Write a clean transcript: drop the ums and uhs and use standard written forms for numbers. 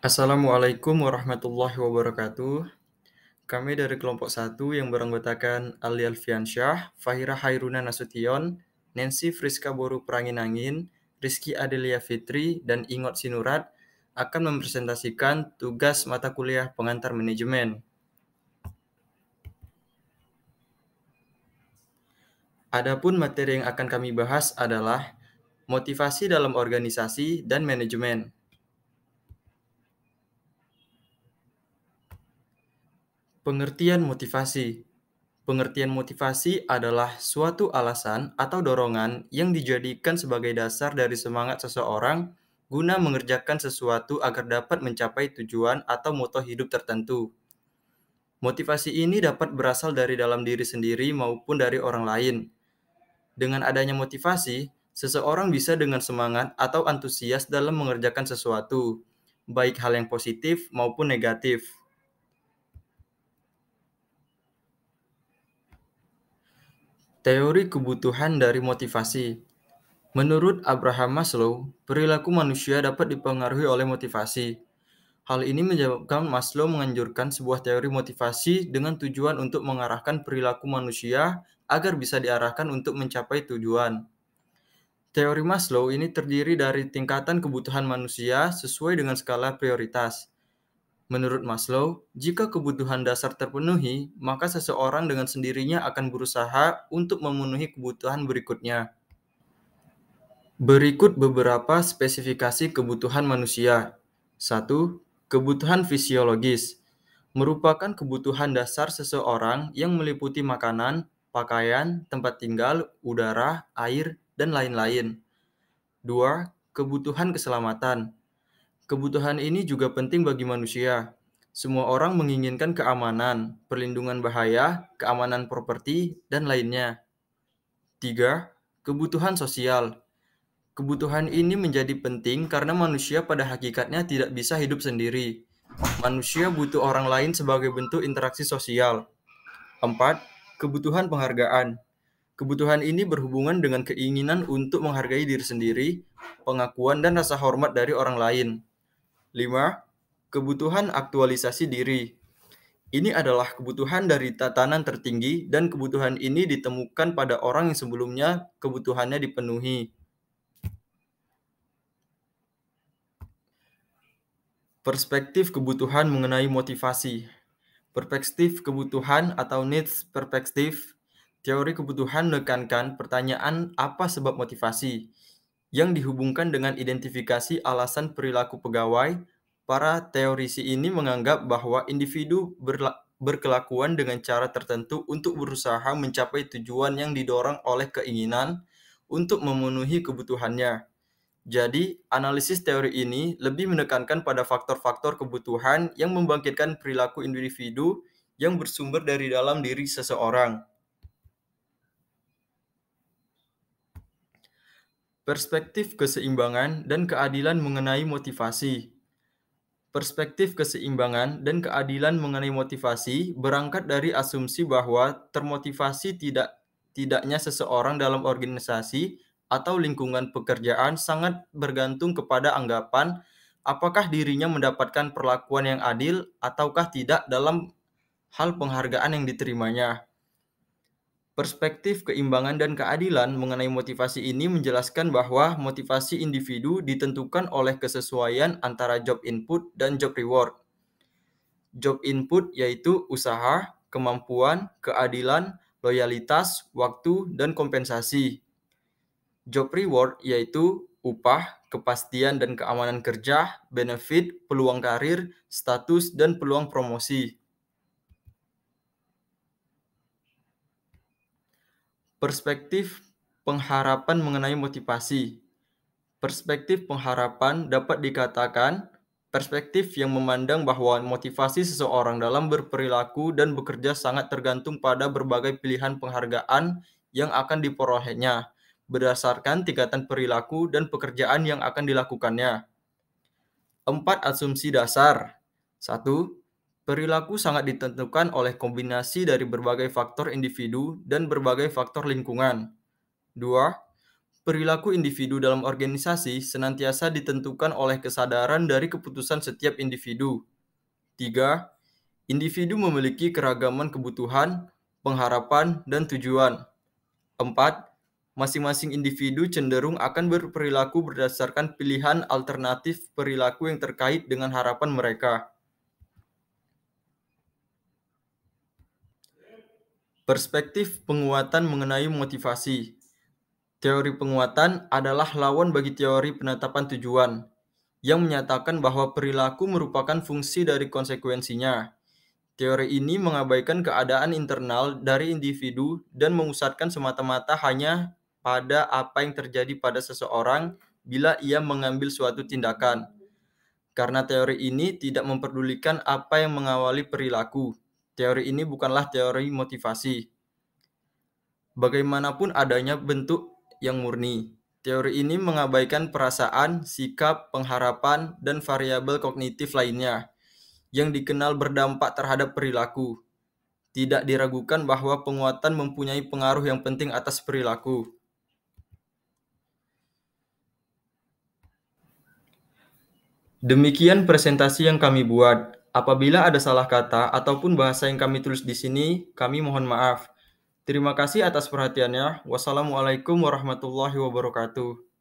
Assalamualaikum warahmatullahi wabarakatuh. Kami dari kelompok 1 yang beranggotakan Ali Alfiansyah, Fahira Hairuna Nasution, Nancy Friska Boru Pranginangin, Rizky Adelia Fitri, dan Ingot Sinurat akan mempresentasikan tugas mata kuliah pengantar manajemen. Adapun materi yang akan kami bahas adalah motivasi dalam organisasi dan manajemen. Pengertian motivasi. Pengertian motivasi adalah suatu alasan atau dorongan yang dijadikan sebagai dasar dari semangat seseorang guna mengerjakan sesuatu agar dapat mencapai tujuan atau moto hidup tertentu. Motivasi ini dapat berasal dari dalam diri sendiri maupun dari orang lain. Dengan adanya motivasi, seseorang bisa dengan semangat atau antusias dalam mengerjakan sesuatu, baik hal yang positif maupun negatif. Teori kebutuhan dari motivasi. Menurut Abraham Maslow, perilaku manusia dapat dipengaruhi oleh motivasi. Hal ini menyebabkan Maslow menganjurkan sebuah teori motivasi dengan tujuan untuk mengarahkan perilaku manusia agar bisa diarahkan untuk mencapai tujuan. Teori Maslow ini terdiri dari tingkatan kebutuhan manusia sesuai dengan skala prioritas. Menurut Maslow, jika kebutuhan dasar terpenuhi, maka seseorang dengan sendirinya akan berusaha untuk memenuhi kebutuhan berikutnya. Berikut beberapa spesifikasi kebutuhan manusia. 1. Kebutuhan fisiologis merupakan kebutuhan dasar seseorang yang meliputi makanan, pakaian, tempat tinggal, udara, air, dan lain-lain. 2. Kebutuhan keselamatan. Kebutuhan ini juga penting bagi manusia. Semua orang menginginkan keamanan, perlindungan bahaya, keamanan properti, dan lainnya. 3. Kebutuhan sosial. Kebutuhan ini menjadi penting karena manusia pada hakikatnya tidak bisa hidup sendiri. Manusia butuh orang lain sebagai bentuk interaksi sosial. 4. Kebutuhan penghargaan. Kebutuhan ini berhubungan dengan keinginan untuk menghargai diri sendiri, pengakuan dan rasa hormat dari orang lain. 5. Kebutuhan aktualisasi diri. Ini adalah kebutuhan dari tatanan tertinggi dan kebutuhan ini ditemukan pada orang yang sebelumnya kebutuhannya dipenuhi. Perspektif kebutuhan mengenai motivasi. Perspektif kebutuhan atau needs perspektif, teori kebutuhan menekankan pertanyaan apa sebab motivasi, yang dihubungkan dengan identifikasi alasan perilaku pegawai. Para teorisi ini menganggap bahwa individu berkelakuan dengan cara tertentu untuk berusaha mencapai tujuan yang didorong oleh keinginan untuk memenuhi kebutuhannya. Jadi, analisis teori ini lebih menekankan pada faktor-faktor kebutuhan yang membangkitkan perilaku individu yang bersumber dari dalam diri seseorang. Perspektif keseimbangan dan keadilan mengenai motivasi. Perspektif keseimbangan dan keadilan mengenai motivasi berangkat dari asumsi bahwa termotivasi tidaknya seseorang dalam organisasi atau lingkungan pekerjaan sangat bergantung kepada anggapan apakah dirinya mendapatkan perlakuan yang adil ataukah tidak dalam hal penghargaan yang diterimanya. Perspektif keimbangan dan keadilan mengenai motivasi ini menjelaskan bahwa motivasi individu ditentukan oleh kesesuaian antara job input dan job reward. Job input yaitu usaha, kemampuan, keadilan, loyalitas, waktu, dan kompensasi. Job reward yaitu upah, kepastian dan keamanan kerja, benefit, peluang karir, status, dan peluang promosi. Perspektif pengharapan mengenai motivasi. Perspektif pengharapan dapat dikatakan perspektif yang memandang bahwa motivasi seseorang dalam berperilaku dan bekerja sangat tergantung pada berbagai pilihan penghargaan yang akan diperolehnya berdasarkan tingkatan perilaku dan pekerjaan yang akan dilakukannya. 4 asumsi dasar. 1. Perilaku sangat ditentukan oleh kombinasi dari berbagai faktor individu dan berbagai faktor lingkungan. 2. Perilaku individu dalam organisasi senantiasa ditentukan oleh kesadaran dari keputusan setiap individu. 3. Individu memiliki keragaman kebutuhan, pengharapan, dan tujuan. 4. Masing-masing individu cenderung akan berperilaku berdasarkan pilihan alternatif perilaku yang terkait dengan harapan mereka. Perspektif penguatan mengenai motivasi. Teori penguatan adalah lawan bagi teori penetapan tujuan, yang menyatakan bahwa perilaku merupakan fungsi dari konsekuensinya. Teori ini mengabaikan keadaan internal dari individu dan memusatkan semata-mata hanya pada apa yang terjadi pada seseorang bila ia mengambil suatu tindakan. Karena teori ini tidak memperdulikan apa yang mengawali perilaku. Teori ini bukanlah teori motivasi. Bagaimanapun adanya bentuk yang murni, teori ini mengabaikan perasaan, sikap, pengharapan, dan variabel kognitif lainnya yang dikenal berdampak terhadap perilaku. Tidak diragukan bahwa penguatan mempunyai pengaruh yang penting atas perilaku. Demikian presentasi yang kami buat. Apabila ada salah kata ataupun bahasa yang kami tulis di sini, kami mohon maaf. Terima kasih atas perhatiannya. Wassalamualaikum warahmatullahi wabarakatuh.